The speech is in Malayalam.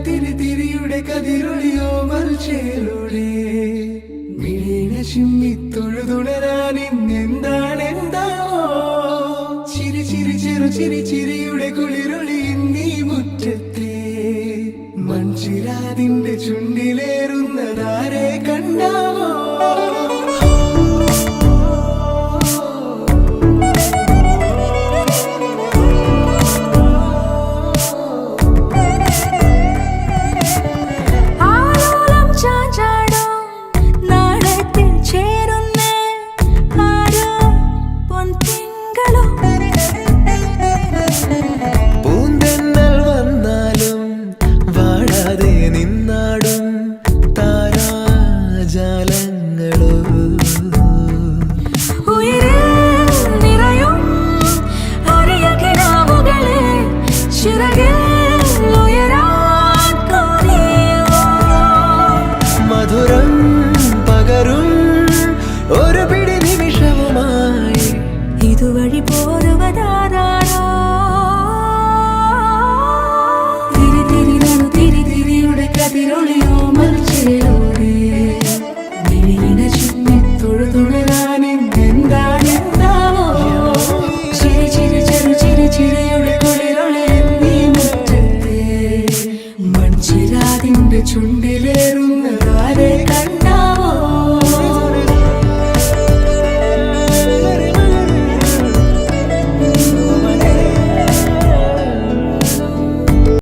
തിരിതിരിയുടെ കതിരൊളിയോ മൽച്ചേലൂടെ മിഴീണ ചിമ്മിത്തൊഴുതുണരാൻ ഇന്നെന്താണെന്താവോ ചിരി ചിരി ചെറു ചിരി ചിരിയുടെ കുളിരൊളി നീ മുറ്റത്തെ മൺചിരാതിന്റെ ചുണ്ടിലേറുന്നതാരെ കണ്ടാവോ ഇതുവഴി പോരുവതാരോ തിരിതിരിയുടെ കതിരൊളിയോ മൽച്ചേലൂടെ മിഴിയിണ ചിമ്മിത്തൊഴുതുണരാൻ ഇന്നെന്താണെന്താവോ ചിരി ചിരി ചെറു ചിരി ചിരിയുടെ കുളിരൊളി നീ മുറ്റത്തെ മൺചിരാതിന്റെ ചുണ്ടിലേറുന്നതാരെ കണ്ട